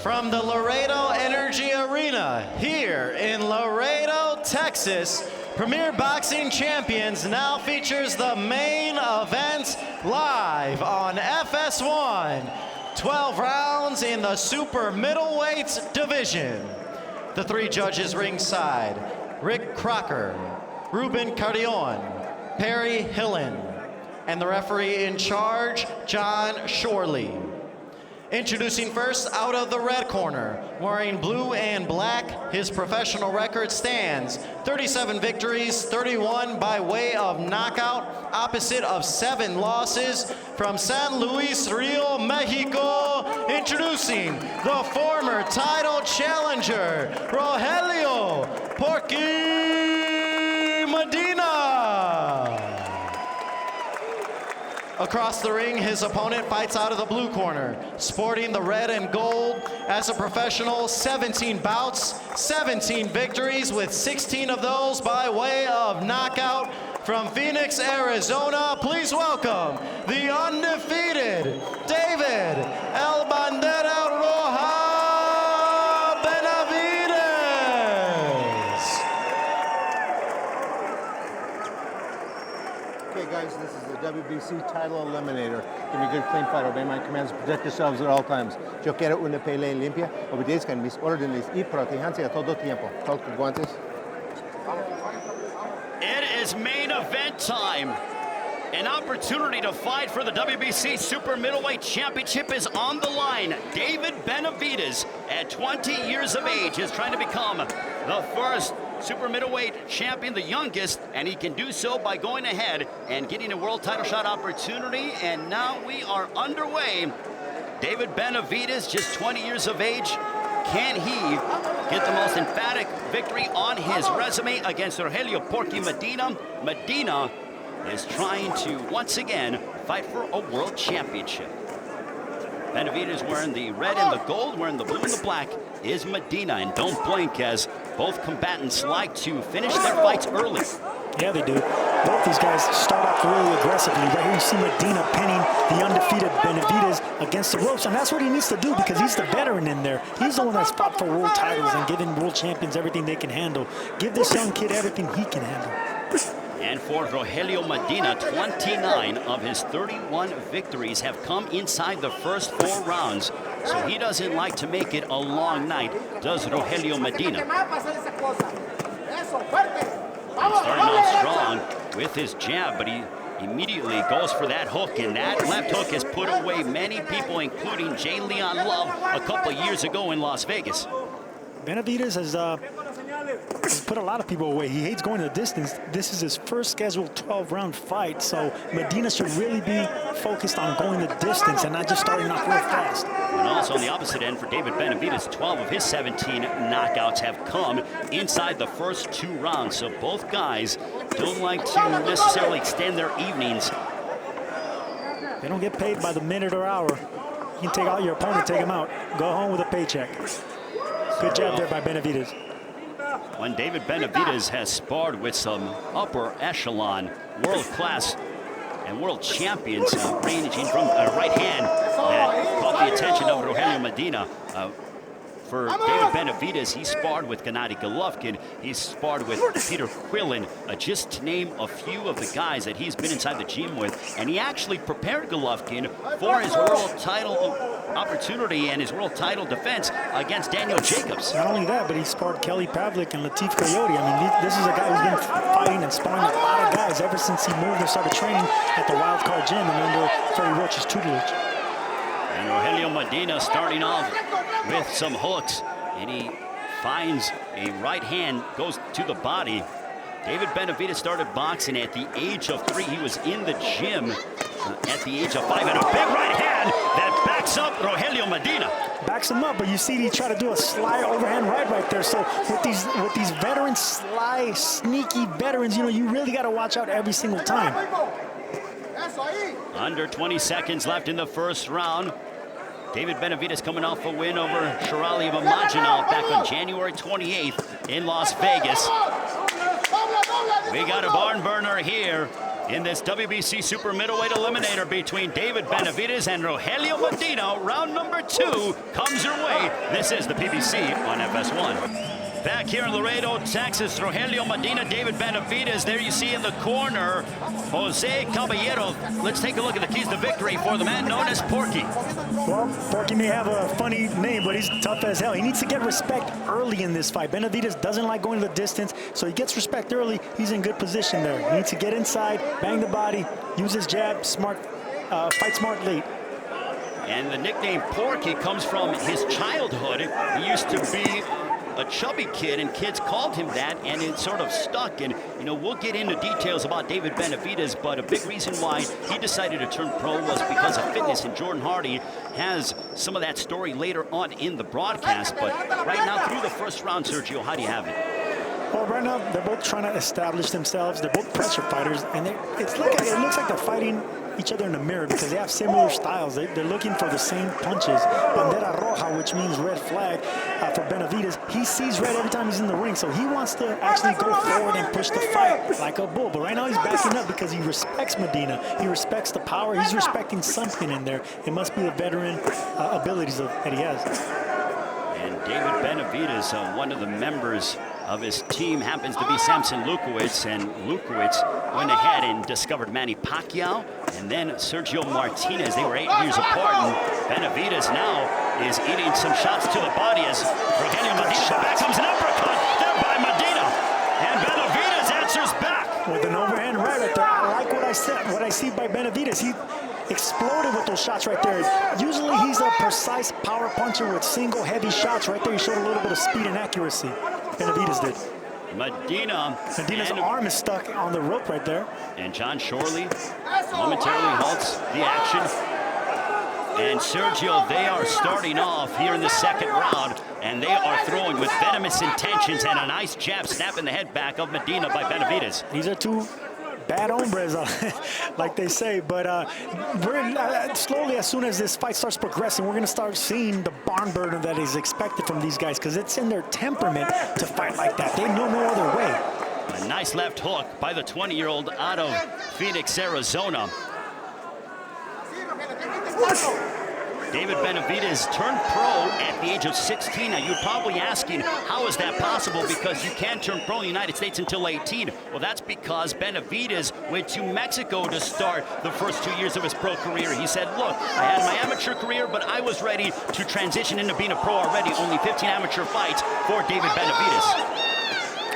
From the Laredo Energy Arena here in Laredo, Texas, Premier Boxing Champions now features the main event live on FS1. 12 rounds in the super middleweight division. The three judges ringside: Rick Crocker, Ruben Cardion, Perry Hillen, and the referee in charge, John Shorley. Introducing first, out of the red corner, wearing blue and black, his professional record stands 37 victories, 31 by way of knockout, opposite of 7 losses. From San Luis Rio, Mexico, introducing the former title challenger, Rogelio Medina. Across the ring, his opponent fights out of the blue corner, sporting the red and gold. As a professional, 17 bouts, 17 victories, with 16 of those by way of knockout. From Phoenix, Arizona, please welcome the undefeated David El Bandera Roja Benavidez. Okay guys, this is the WBC title eliminator. Give me a good clean fight. Obey my commands. Protect yourselves at all times. Yo quiero una pelea limpia. Obedezcan mis órdenes y protéjanse a todo tiempo. Talk to guantes. It is main event time. An opportunity to fight for the WBC Super Middleweight Championship is on the line. David Benavidez, at 20 years of age, is trying to become the first Super Middleweight champion, the youngest, and he can do so by going ahead and getting a world title shot opportunity. And now we are underway. David Benavidez, just 20 years of age. Can he get the most emphatic victory on his resume against Rogelio Medina? Medina is trying to, once again, fight for a world championship. Benavidez wearing the red and the gold, wearing the blue and the black is Medina. And don't blink, as both combatants like to finish their fights early. Yeah, they do. Both these guys start off really aggressively. Right here you see Medina pinning the undefeated Benavidez against the ropes, and that's what he needs to do because he's the veteran in there. He's the one that's fought for world titles and giving world champions everything they can handle. Give this young kid everything he can handle. And for Rogelio Medina, 29 of his 31 victories have come inside the first 4 rounds. So he doesn't like to make it a long night, does Rogelio Medina. Starting off strong with his jab, but he immediately goes for that hook, and that left hook has put away many people, including J. Leon Love a couple years ago in Las Vegas. Benavidez has put a lot of people away. He hates going the distance. This is his first scheduled 12-round fight, so Medina should really be focused on going the distance and not just starting off real fast. And also on the opposite end for David Benavidez, 12 of his 17 knockouts have come inside the first 2 rounds. So both guys don't like to necessarily extend their evenings. They don't get paid by the minute or hour. You can take out your opponent, take him out, go home with a paycheck. Good job there by Benavidez. When David Benavidez has sparred with some upper echelon, world-class and world champions, ranging from a right hand that caught the attention of Rogelio Medina. For David Benavidez, he sparred with Gennady Golovkin. He's sparred with Peter Quillen, just to name a few of the guys that he's been inside the gym with. And he actually prepared Golovkin for his world title opportunity and his world title defense against Daniel Jacobs. Not only that, but he sparred Kelly Pavlik and Latif Coyote. I mean, this is a guy who's been fighting and sparring a lot of guys ever since he moved and started training at the Wild Card Gym and under Ferry Roach's tutelage. And Rogelio Medina starting off with some hooks, and he finds a right hand, goes to the body. David Benavidez started boxing at the age of 3. He was in the gym at the age of 5, and a big right hand that backs up Rogelio Medina. Backs him up, but you see he tried to do a sly overhand right there. So with these veterans, sly, sneaky veterans, you know, you really got to watch out every single time. Under 20 seconds left in the first round. David Benavidez coming off a win over Shirali Mamajinov back on January 28th in Las Vegas. We got a barn burner here in this WBC super middleweight eliminator between David Benavidez and Rogelio Medina. Round number 2 comes your way. This is the PBC on FS1. Back here in Laredo, Texas, Rogelio Medina, David Benavidez. There you see in the corner, Jose Caballero. Let's take a look at the keys to victory for the man known as Porky. Well, Porky may have a funny name, but he's tough as hell. He needs to get respect early in this fight. Benavidez doesn't like going to the distance, so he gets respect early. He's in good position there. He needs to get inside, bang the body, use his jab, smart, fight smart late. And the nickname Porky comes from his childhood. He used to be a chubby kid, and kids called him that, and it sort of stuck. And, you know, we'll get into details about David Benavidez, but a big reason why he decided to turn pro was because of fitness, and Jordan Hardy has some of that story later on in the broadcast. But right now, through the first round, Sergio, how do you have it? Well, right now, they're both trying to establish themselves. They're both pressure fighters, and it looks like they're fighting each other in the mirror because they have similar styles. They're looking for the same punches. Bandera roja, which means red flag for Benavidez. He sees red every time he's in the ring, so he wants to actually go forward and push the fight like a bull. But right now he's backing up because he respects Medina. He respects the power. He's respecting something in there. It must be the veteran abilities that he has. And David Benavidez, one of the members of his team, happens to be Samson Lukowicz, and Lukowicz went ahead and discovered Manny Pacquiao and then Sergio Martinez. They were 8 years apart, and Benavidez now is eating some shots to the body as Rogelio Medina, back comes an uppercut there by Medina, and Benavidez answers back. With an overhand right there. I like what I see by Benavidez. He exploded with those shots right there. Usually he's a precise power puncher with single heavy shots. Right there he showed a little bit of speed and accuracy. Benavidez did. Medina's arm is stuck on the rope right there. And John Shorley momentarily halts the action. And Sergio, they are starting off here in the second round, and they are throwing with venomous intentions, and a nice jab snap in the head back of Medina by Benavidez. These are two bad hombres, like they say, but we're slowly, as soon as this fight starts progressing, we're going to start seeing the barn burner that is expected from these guys, because it's in their temperament to fight like that. They know no other way. A nice left hook by the 20-year-old out of Phoenix, Arizona. David Benavidez turned pro at the age of 16. Now, you're probably asking, how is that possible? Because you can't turn pro in the United States until 18. Well, that's because Benavidez went to Mexico to start the first 2 years of his pro career. He said, look, I had my amateur career, but I was ready to transition into being a pro already. Only 15 amateur fights for David Benavidez.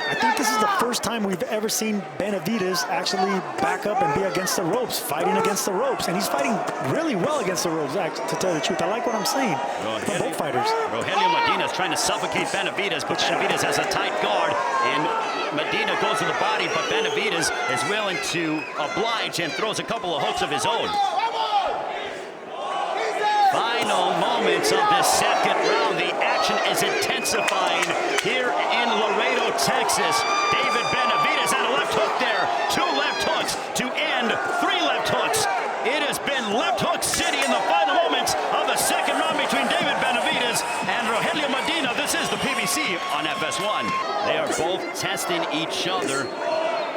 I think this is the first time we've ever seen Benavidez actually back up and be against the ropes, fighting against the ropes. And he's fighting really well against the ropes, to tell you the truth. I like what I'm saying from both fighters. Rogelio Medina is trying to suffocate Benavidez, but Benavidez has a tight guard, and Medina goes to the body, but Benavidez is willing to oblige and throws a couple of hooks of his own. Final moments of this second round. The action is intensifying here in Laredo, Texas. David Benavidez had a left hook there. 2 left hooks to end 3 left hooks. It has been left hook city in the final moments of the second round between David Benavidez and Rogelio Medina. This is the PBC on FS1. They are both testing each other.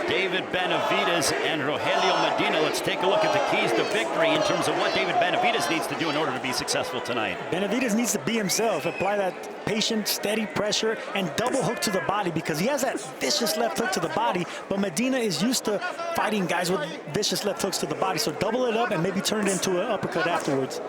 David Benavidez and Rogelio Medina. Let's take a look at the keys to victory in terms of what David Benavidez needs to do in order to be successful tonight. Benavidez needs to be himself, apply that patient, steady pressure, and double hook to the body, because he has that vicious left hook to the body, but Medina is used to fighting guys with vicious left hooks to the body, so double it up and maybe turn it into an uppercut afterwards.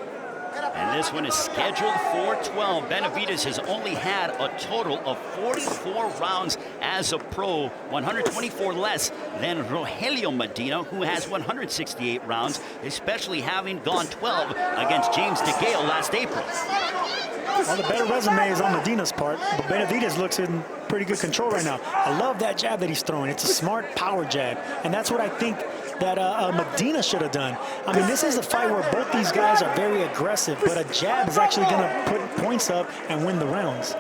And this one is scheduled for 12. Benavidez has only had a total of 44 rounds as a pro, 124 less than Rogelio Medina, who has 168 rounds, especially having gone 12 against James DeGale last April. Well, the better resume is on Medina's part, but Benavidez looks in pretty good control right now. I love that jab that he's throwing. It's a smart power jab, and that's what I think that Medina should have done. I mean, this is a fight where both these guys are very aggressive, but a jab is actually going to put points up and win the rounds.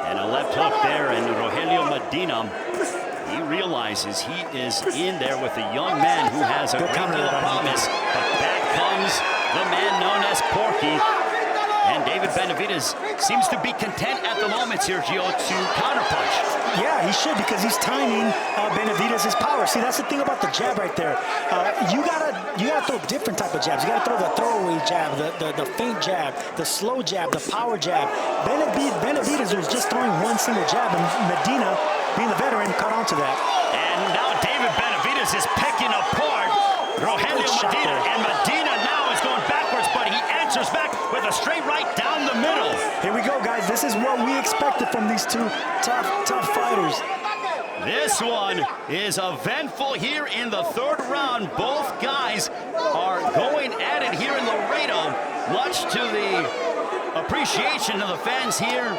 And a left hook there, and Rogelio Medina, he realizes he is in there with a young man who has a great deal of promise, but back comes the man known as Porky. And David Benavidez seems to be content at the moment, Sergio, to counterpunch. Yeah, he should, because he's timing Benavidez' power. See, that's the thing about the jab right there. You gotta throw different type of jabs. You gotta throw the throwaway jab, the feint jab, the slow jab, the power jab. Benavidez was just throwing one single jab, and Medina, being the veteran, caught on to that. And now David Benavidez is picking apart Rogelio Medina, and Medina now is going backwards, but he answers back with a straight right down the middle. Here we go, guys. This is what we expected from these two tough fighters. This one is eventful here in the third round. Both guys are going at it here in Laredo, much to the appreciation of the fans here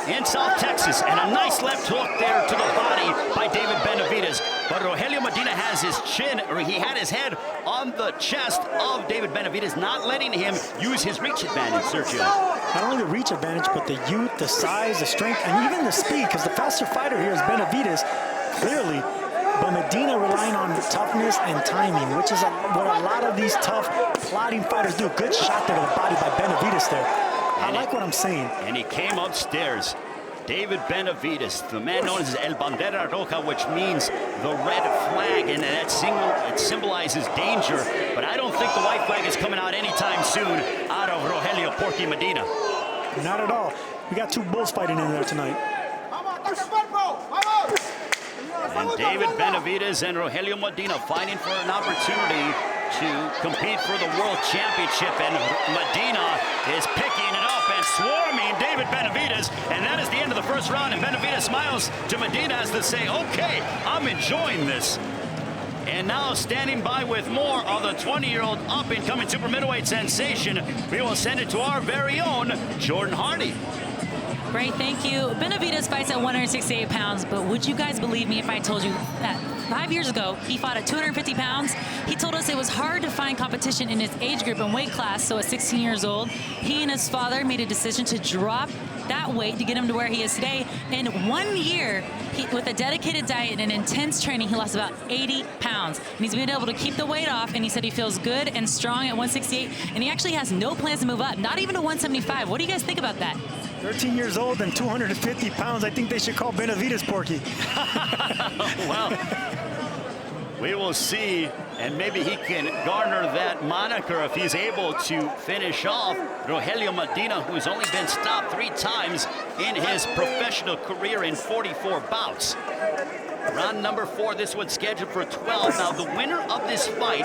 in South Texas. And a nice left hook there to the body by David Benavidez. But Rogelio Medina has his chin, or he had his head on the chest of David Benavidez, not letting him use his reach advantage, Sergio. Not only the reach advantage, but the youth, the size, the strength, and even the speed, because the faster fighter here is Benavidez, clearly. But Medina relying on toughness and timing, which is what a lot of these tough, plodding fighters do. Good shot there to the body by Benavidez there. I like what I'm saying. And he came upstairs. David Benavidez, the man known as El Bandera Roja, which means the red flag, and that it symbolizes danger. But I don't think the white flag is coming out anytime soon out of Rogelio Porky Medina. Not at all. We got two bulls fighting in there tonight. And David Benavidez and Rogelio Medina fighting for an opportunity to compete for the World Championship, and Medina is picking it up and swarming David Benavidez, and that is the end of the first round, and Benavidez smiles to Medina as to say, okay, I'm enjoying this. And now standing by with more of the 20-year-old up-and-coming super middleweight sensation, we will send it to our very own Jordan Hardy. Great, thank you. Benavidez fights at 168 pounds, but would you guys believe me if I told you that 5 years ago, he fought at 250 pounds? He told us it was hard to find competition in his age group and weight class, so at 16 years old, he and his father made a decision to drop that weight to get him to where he is today. In 1 year, with a dedicated diet and intense training, he lost about 80 pounds. And he's been able to keep the weight off, and he said he feels good and strong at 168, and he actually has no plans to move up, not even to 175. What do you guys think about that? 13 years old and 250 pounds. I think they should call Benavidez Porky. Well, we will see, and maybe he can garner that moniker if he's able to finish off Rogelio Medina, who's only been stopped 3 times in his professional career in 44 bouts. Round number 4, this one's scheduled for 12. Now, the winner of this fight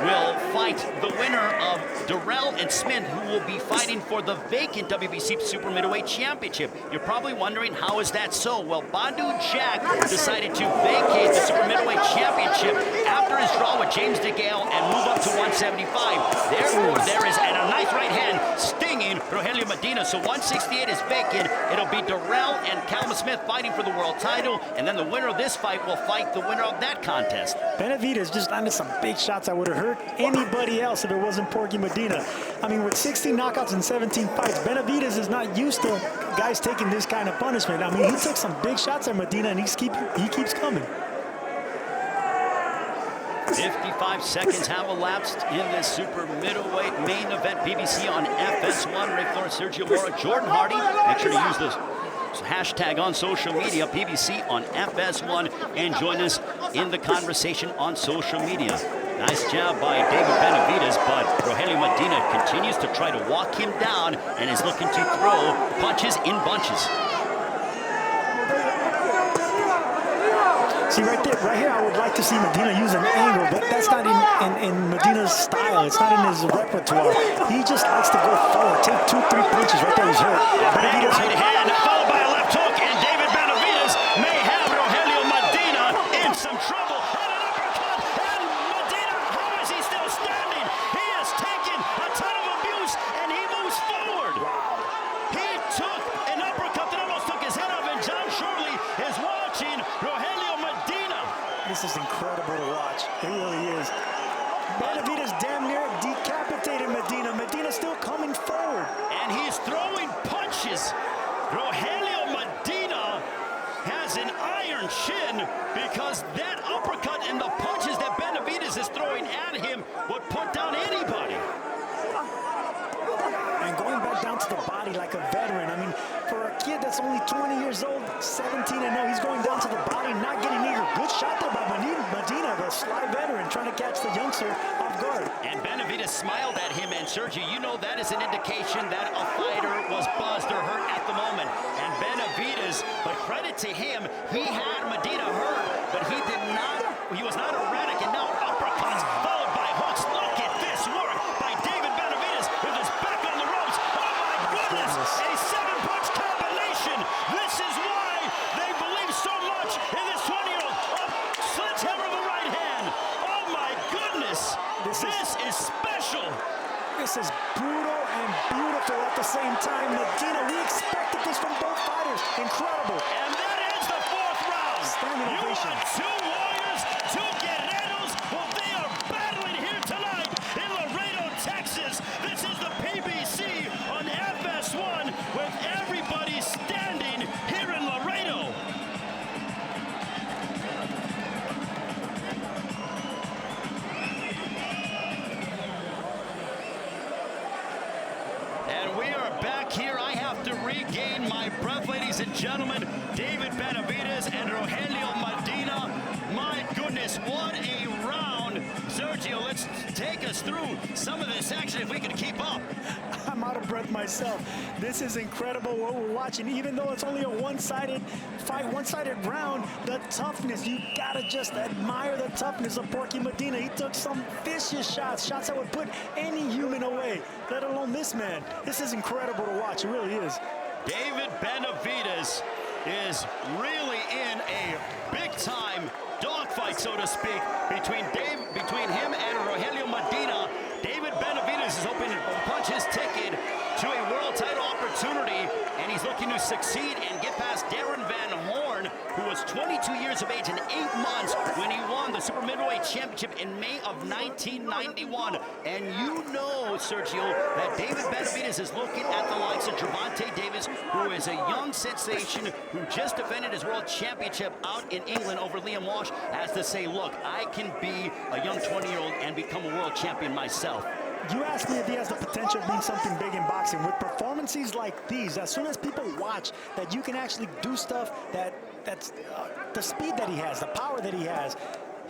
will fight the winner of Durrell and Smith, who will be fighting for the vacant WBC Super Middleweight Championship. You're probably wondering, how is that so? Well, Bandu Jack decided to vacate the Super Middleweight Championship after his draw with James DeGale and move up to 175. Therefore, there is a nice right hand stinging Rogelio Medina. So 168 is vacant. It'll be Durrell and Callum Smith fighting for the world title, and then the winner of this fight will fight the winner of that contest. Benavidez just landed some big shots that would have hurt anybody else if it wasn't Porky Medina. I mean, with 16 knockouts and 17 fights, Benavidez is not used to guys taking this kind of punishment. I mean, he took some big shots at Medina, and he keeps coming. 55 seconds have elapsed in this super middleweight main event. PBC on FS1. Ray Flores, Sergio Mora, Jordan Hardy. Make sure to use this hashtag on social media, PBC on FS1, and join us in the conversation on social media. Nice job by David Benavidez, but Rogelio Medina continues to try to walk him down and is looking to throw punches in bunches. See, right here, I would like to see Medina use an angle, but that's not in Medina's style. It's not in his repertoire. He just likes to go forward, take 2-3 punches. Right there, he's hurt. Benavidez right hand, followed by a left hook, and David Benavidez may have Rogelio Medina in some trouble. And an uppercut, and Medina, how is he still standing? He has taken a ton of abuse, and he moves forward. He took an uppercut that almost took his head off, and John Shorley is watching Rogelio Medina. This is incredible to watch. It really is. Benavidez damn near decapitated Medina. Medina's still coming forward. And he's throwing punches. Rogelio Medina has an iron chin because that uppercut and the punches that Benavidez is throwing at him would put down anybody. And going back down to the mean, for a kid that's only 20 years old, 17-0, he's going down to the body, not getting either. Good shot there by Medina, the sly veteran, trying to catch the youngster off guard. And Benavidez smiled at him, and Sergio, you know that is an indication that a fighter was buzzed or hurt at the moment. And Benavidez, but credit to him, he had Medina hurt, but he was not erratic, and now uppercuts followed by hooks. Look at this work by David Benavidez with his back on the ropes. Oh my goodness, a 7-punch combination. This is why they believe so much in this 20-year-old. Sledgehammer of the right hand. Oh my goodness, this is special. This is brutal and beautiful at the same time. Medina, we expected this from both fighters. Incredible. And that ends the 4th round. Standing You ovation. want 2 warriors, 2 guerreros? Well, they are battling here tonight in Laredo, Texas. This is the PBC on FS1 with everybody standing here in Laredo. And we are back here. I have to regain my breath, ladies and gentlemen. David Benavidez and Rogelio Medina. My goodness, what a round. Sergio, let's take us through some of this action if we can keep up. I'm out of breath myself. This is incredible what we're watching. Even though it's only a one-sided fight, one-sided round, the toughness, you gotta just admire the toughness of Porky Medina. He took some vicious shots that would put any human away, let alone this man. This is incredible to watch, it really is. David Benavidez is really in a big-time dogfight, so to speak, between him and Rogelio Medina. David Benavidez is hoping to punch his ticket to a world title opportunity, and he's looking to succeed and get past Darren Van Horn, who was 22 years of age in 8 months when he won the super middleweight championship in May of 1991. And you know, Sergio, that David Benavidez is looking at the likes of Gervonta Davis, who is a young sensation who just defended his world championship out in England over Liam Walsh, as to say, look, I can be a young 20-year-old and become a world champion myself. You asked me if he has the potential of being something big in boxing. With performances like these, as soon as people watch that you can actually do stuff that's the speed that he has, the power that he has,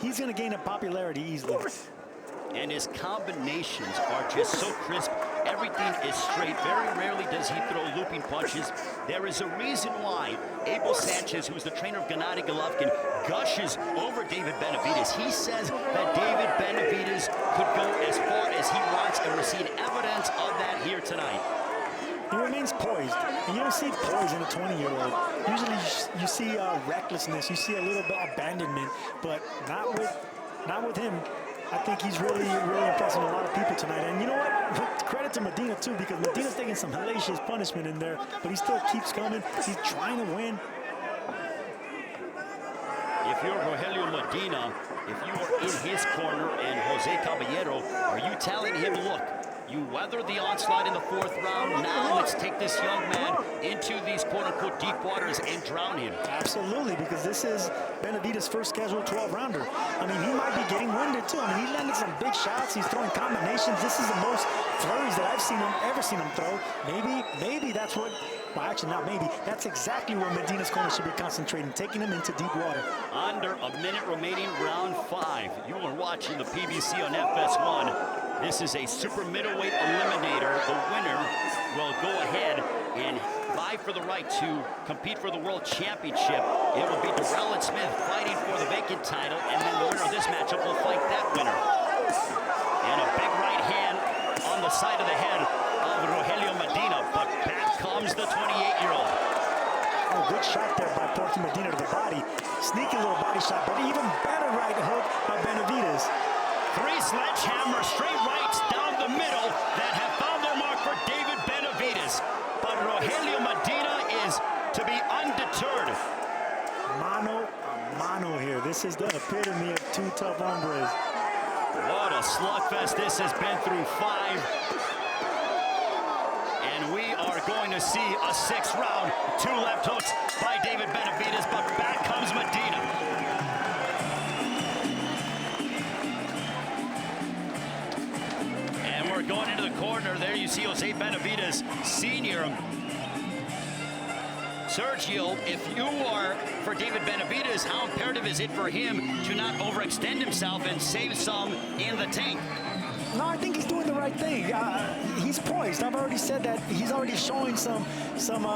he's going to gain a popularity easily. And his combinations are just so crisp. Everything is straight. Very rarely does he throw looping punches. There is a reason why Abel Sanchez, who is the trainer of Gennady Golovkin, gushes over David Benavidez. He says that David Benavidez could go as far as he wants, and we're seeing evidence of that here tonight. He remains poised, and you don't see poise in a 20-year-old. Usually you see recklessness, you see a little bit of abandonment, but not with him. I think he's really impressing a lot of people tonight. And you know what? Credit to Medina, too, because Medina's taking some hellacious punishment in there, but he still keeps coming. He's trying to win. If you're Rogelio Medina, if you are in his corner and Jose Caballero, are you telling him, look, you weathered the onslaught in the 4th round, now let's take this young man into these quote-unquote deep waters and drown him? Absolutely, because this is Benavidez' first casual 12-rounder. I mean, he might be getting winded, too. I mean, he landed some big shots. He's throwing combinations. This is the most flurries that I've ever seen him throw. Maybe that's what... Well, actually, not maybe. That's exactly where Medina's corner should be concentrating, taking him into deep water. Under a minute remaining, round 5. You are watching the PBC on FS1. This is a super middleweight eliminator. The winner will go ahead and vie for the right to compete for the world championship. It will be Durrell and Smith fighting for the vacant title, and then the winner of this matchup will fight that winner. And a big right hand on the side of the head of Rogelio Medina, but back comes the 28-year-old. Oh, good shot there by Porky Medina to the body. Sneaky little body shot, but even better right hook by Benavidez. 3 sledgehammer straight rights down the middle that have found their mark for David Benavidez. But Rogelio Medina is to be undeterred. Mano a mano here. This is the epitome of 2 tough hombres. What a slugfest this has been through 5. And we are going to see a 6th round. 2 left hooks by David Benavidez, but back comes Medina. And we're going into the corner. There you see Jose Benavidez, Sr. Sergio, if you are for David Benavidez, how imperative is it for him to not overextend himself and save some in the tank? No, I think he's doing the right thing. He's poised. I've already said that he's already showing some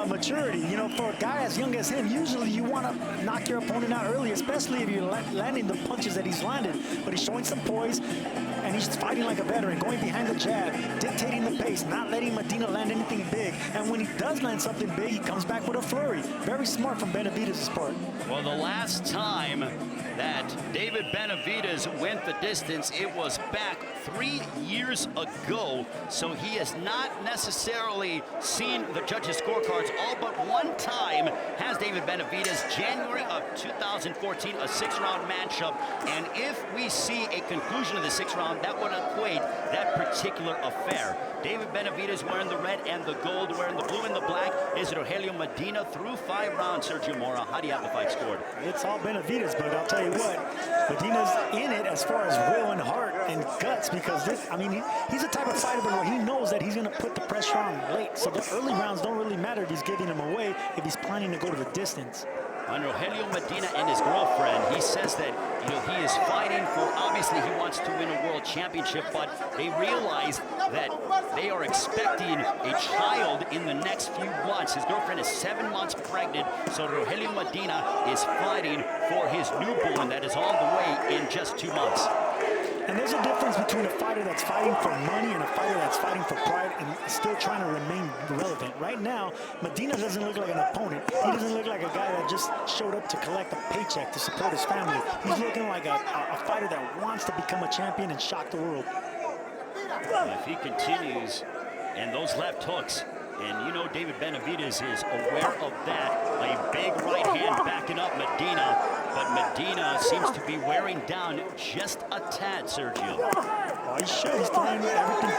maturity. You know, for a guy as young as him, usually you want to knock your opponent out early, especially if you're landing the punches that he's landed. But he's showing some poise, and he's fighting like a veteran, going behind the jab, dictating the pace, not letting Medina land anything big. And when he does land something big, he comes back with a flurry. Very smart from Benavidez' part. Well, the last time that David Benavidez went the distance, it was back 3 years ago. So he has not necessarily seen the judges' scorecards. All but one time has David Benavidez, January of 2014, a 6-round matchup. And if we see a conclusion of the 6th round, that would equate that particular affair. David Benavidez wearing the red and the gold, wearing the blue and the black is Rogelio Medina through 5 rounds. Sergio Mora, how do you have the fight scored? It's all Benavidez, but I'll tell you what, Medina's in it as far as will and heart and guts, because this, I mean, he's the type of fighter where he knows that he's going to put the pressure on late. So the early rounds don't really matter if he's giving them away, if he's planning to go to the distance. On Rogelio Medina and his girlfriend, he says that, you know, he is fighting for, obviously he wants to win a world championship, but they realize that they are expecting a child in the next few months. His girlfriend is 7 months pregnant, so Rogelio Medina is fighting for his newborn that is on the way in just 2 months. And there's a difference between a fighter that's fighting for money and a fighter that's fighting for pride and still trying to remain relevant. Right now, Medina doesn't look like an opponent. He doesn't look like a guy that just showed up to collect a paycheck to support his family. He's looking like a fighter that wants to become a champion and shock the world. If he continues, and those left hooks, and you know David Benavidez is aware of that, a big right hand backing up Medina, but Medina seems to be wearing down just a tad, Sergio. Oh, he should. He's throwing everything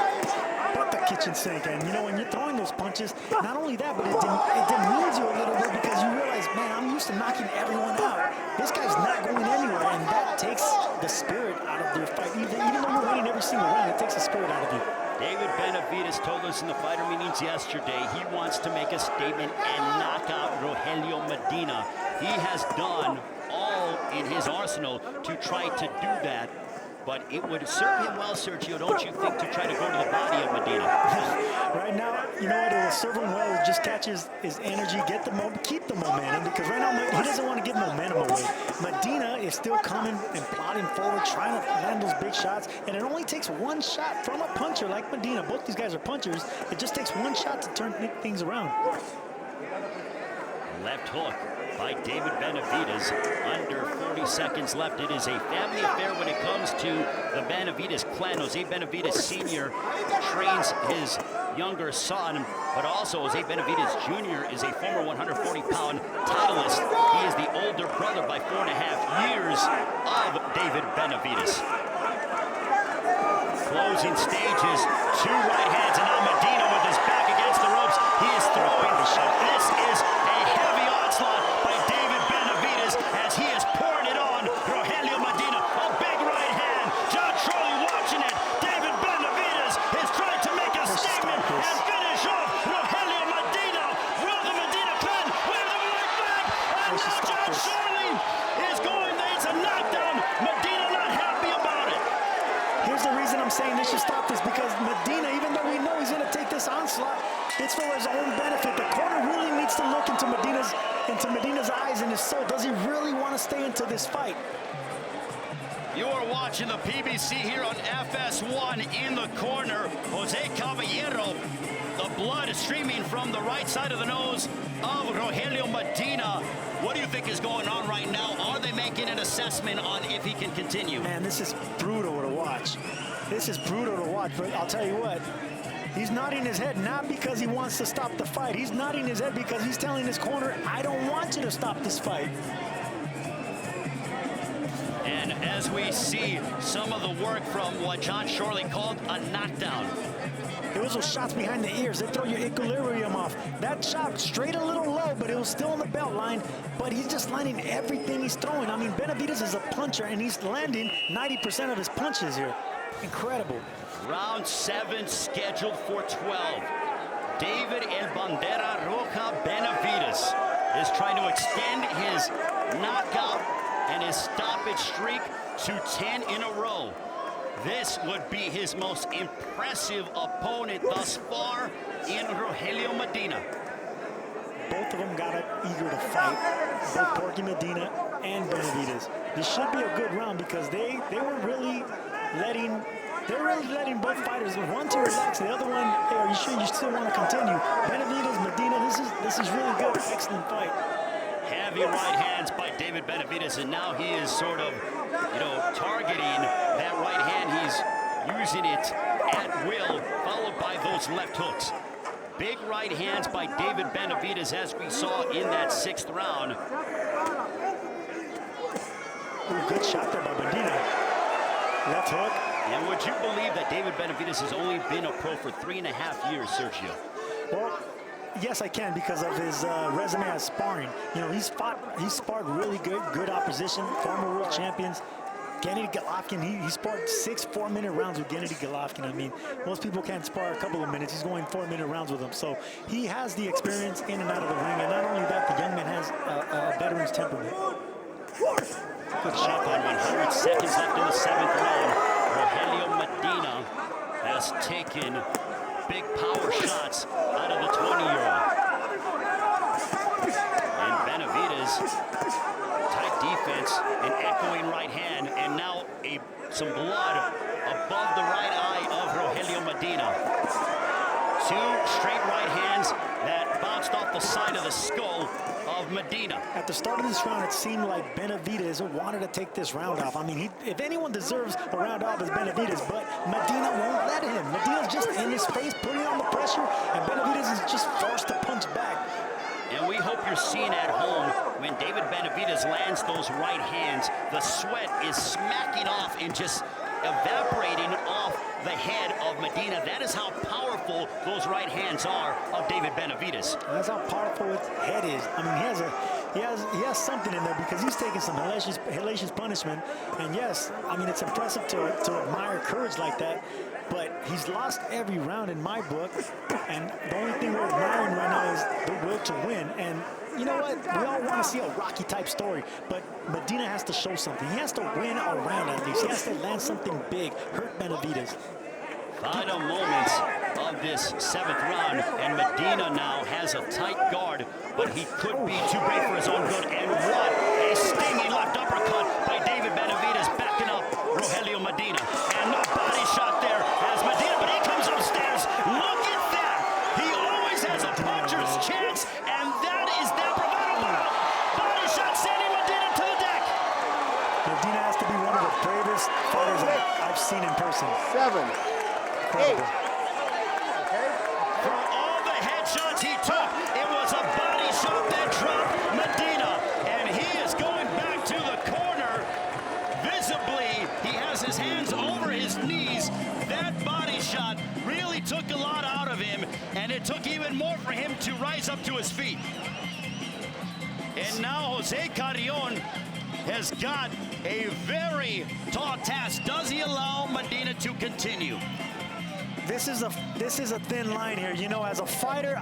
but the kitchen sink. And, you know, when you're throwing those punches, not only that, but it demeans you a little bit because you realize, man, I'm used to knocking everyone out. This guy's not going anywhere, and that takes the spirit out of the fight. Even though you're winning every single round, it takes the spirit out of you. David Benavidez told us in the fighter meetings yesterday he wants to make a statement and knock out Rogelio Medina. He has done all in his arsenal to try to do that, but it would serve him well, Sergio, don't you think, to try to go to the body of Medina? Right now, you know what, it will serve him well. It just catches his energy, keep the momentum, because right now he doesn't want to give momentum away. Medina is still coming and plodding forward, trying to land those big shots, and it only takes one shot from a puncher like Medina. Both these guys are punchers. It just takes one shot to turn things around. Left hook by David Benavidez. Under 40 seconds left. It is a family affair when it comes to the Benavidez clan. Jose Benavidez Sr. trains his younger son, but also Jose Benavidez Jr. is a former 140-pound titleist. He is the older brother by 4.5 years of David Benavidez. Closing stages, 2 right hands, and now Medina with his back against the ropes. He is throwing the shot. This is a heavy onslaught by David Benavidez as he is pouring it on Rogelio Medina. A big right hand. John Trolley watching it. David Benavidez is trying to make a statement and finish off Rogelio Medina. Will the Medina clan wear the right back? And now John Trolley is going. It's a knockdown. Medina not happy about it. Here's the reason I'm saying they should stop this, because Medina, even though we know he's going to take this onslaught, it's for his own benefit. The corner really needs to look into Medina's eyes and his soul. Does he really want to stay into this fight? You are watching the PBC here on FS1. In the corner, Jose Caballero. The blood is streaming from the right side of the nose of Rogelio Medina. What do you think is going on right now? Are they making an assessment on if he can continue? Man, this is brutal to watch. This is brutal to watch, but I'll tell you what. He's nodding his head not because he wants to stop the fight. He's nodding his head because he's telling his corner, I don't want you to stop this fight. And as we see some of the work from what John Shorley called a knockdown. It was those shots behind the ears. They throw your equilibrium off. That shot straight a little low, but it was still on the belt line. But he's just landing everything he's throwing. I mean, Benavidez is a puncher, and he's landing 90% of his punches here. Incredible. Round 7 scheduled for 12. David El Bandera Roja Benavidez is trying to extend his knockout and his stoppage streak to 10 in a row. This would be his most impressive opponent thus far in Rogelio Medina. Both of them got up eager to fight, both Porky Medina and Benavidez. This should be a good round because they were really letting both fighters, one to relax, the other one, hey, are you sure you still want to continue? Benavidez, Medina, this is really good, excellent fight. Heavy right hands by David Benavidez, and now he is sort of, targeting that right hand. He's using it at will, followed by those left hooks. Big right hands by David Benavidez, as we saw in that 6th round. Ooh, good shot there by Medina. Left hook. And would you believe that David Benavidez has only been a pro for 3.5 years, Sergio? Well, yes, I can because of his resume as sparring. He's sparred really good opposition, former world champions. Gennady Golovkin, he sparred 6 4-minute rounds with Gennady Golovkin. I mean, most people can't spar a couple of minutes. He's going 4-minute rounds with him. So he has the experience in and out of the ring. And not only that, the young man has a veteran's temperament. Good shot on 100 seconds left in the 7th round. Rogelio Medina has taken big power shots out of the 20-year-old. And Benavidez, tight defense, an echoing right hand, and now some blood above the right eye of Rogelio Medina. 2 straight right hands that bounced off the side of the skull of Medina. At the start of this round, it seemed like Benavidez wanted to take this round off. I mean, if anyone deserves a round off, it's Benavidez, but Medina won't let him. Medina's just in his face, putting on the pressure, and Benavidez is just forced to punch back. And we hope you're seeing at home when David Benavidez lands those right hands, the sweat is smacking off and just evaporating off the head of Medina. That is how powerful those right hands are of David Benavidez. That's how powerful his head is. I mean, he has something in there because he's taking some hellacious punishment. And yes, I mean, it's impressive to admire courage like that. But he's lost every round in my book, and the only thing we're admiring right now is the will to win. And you know what? We all want to see a Rocky-type story, but Medina has to show something. He has to win a round at least. He has to land something big, hurt Benavidez. Final moments of this 7th round, and Medina now has a tight guard, but he could be too brave for his own good. And what a stinging left uppercut by David Benavidez, backing up Rogelio Medina. And no body shot there as Medina, but he comes upstairs. Look at that! He always has a puncher's chance, and that is that bravado. Body shot sending Medina to the deck. Medina has to be one of the bravest fighters I've seen in person. 7, 8. For all the headshots he took, it was a body shot that dropped Medina. And he is going back to the corner. Visibly, he has his hands over his knees. That body shot really took a lot out of him, and it took even more for him to rise up to his feet. And now Jose Carrion has got a very tall task. Does he allow Medina to continue? This is a thin line here. As a fighter,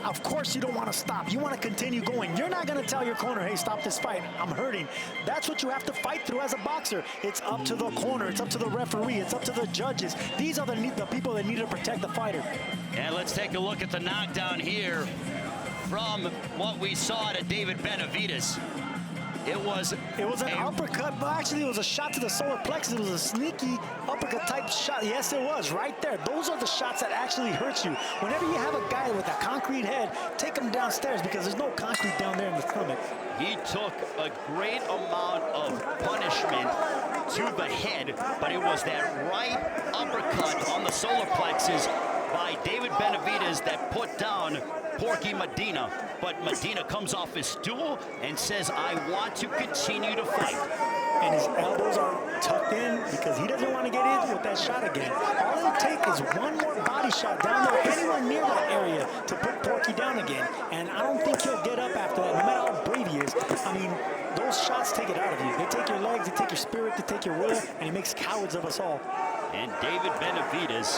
of course you don't want to stop. You want to continue going. You're not going to tell your corner, hey, stop this fight. I'm hurting. That's what you have to fight through as a boxer. It's up to the corner. It's up to the referee. It's up to the judges. These are the people that need to protect the fighter. And let's take a look at the knockdown here from what we saw to David Benavidez. It was an uppercut, but actually it was a shot to the solar plexus. It was a sneaky uppercut type shot. Yes, it was right there. Those are the shots that actually hurt you. Whenever you have a guy with a concrete head, take him downstairs because there's no concrete down there in the stomach. He took a great amount of punishment to the head, but it was that right uppercut on the solar plexus by David Benavidez that put down Porky Medina. But Medina comes off his stool and says, I want to continue to fight. And his elbows are tucked in because he doesn't want to get in with that shot again. All it'll take is one more body shot down there, anywhere near that area, to put Porky down again. And I don't think he'll get up after that, no matter how brave he is. I mean, those shots take it out of you. They take your legs, they take your spirit, they take your will, and it makes cowards of us all. And David Benavidez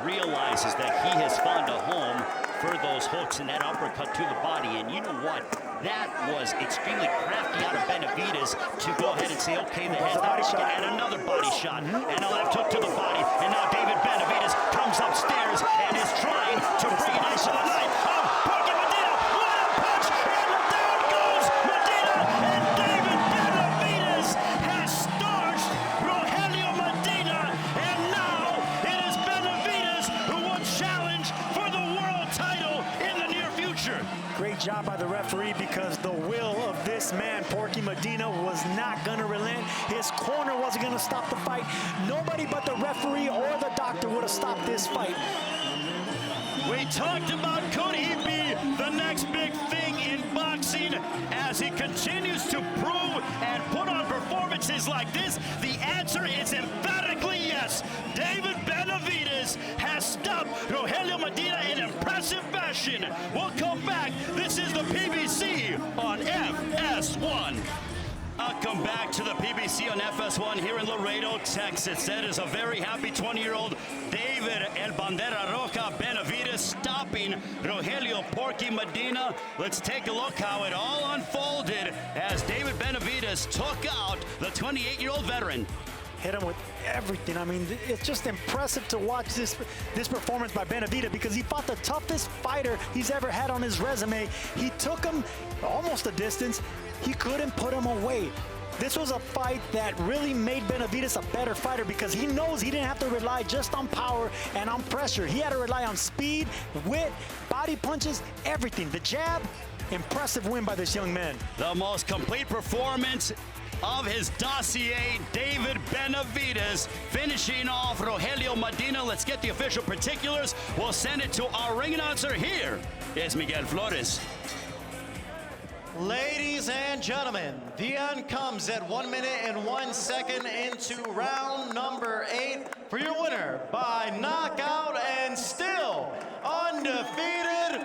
realizes that he has found a home for those hooks and that uppercut to the body. And you know what? That was extremely crafty out of Benavidez to go ahead and say, okay, the head body shot and another body shot. And a left hook to the body. And now David Benavidez comes upstairs and is trying to bring it into the night. Porky Medina, what a punch! And down goes Medina! And David Benavidez has starched Rogelio Medina. And now it is Benavidez who will challenge for the world title in the near future. Great job by the referee, because the will of this man, Porky Medina, was not going to relent. His corner wasn't going to stop the fight. Nobody but the referee or the doctor would have stopped this fight. We talked about, could he be the next big thing in boxing as he continues to prove and put on performances like this? The answer is emphatically yes. David Benavidez has stopped Rogelio Medina in impressive fashion. We'll come back. This is the PBC on FS1. Welcome back to the PBC on FS1 here in Laredo, Texas. That is a very happy 20-year-old David El Bandera Roja Benavidez stopping Rogelio Porky Medina. Let's take a look how it all unfolded as David Benavidez took out the 28-year-old veteran. Hit him with everything. I mean, it's just impressive to watch this performance by Benavidez, because he fought the toughest fighter he's ever had on his resume. He took him almost a distance. He couldn't put him away. This was a fight that really made Benavidez a better fighter, because he knows he didn't have to rely just on power and on pressure. He had to rely on speed, wit, body punches, everything. The jab, impressive win by this young man. The most complete performance of his dossier, David Benavidez, finishing off Rogelio Medina. Let's get the official particulars. We'll send it to our ring announcer. Here is Miguel Flores. Ladies and gentlemen, the end comes at 1 minute and 1 second into round number 8 for your winner by knockout and still undefeated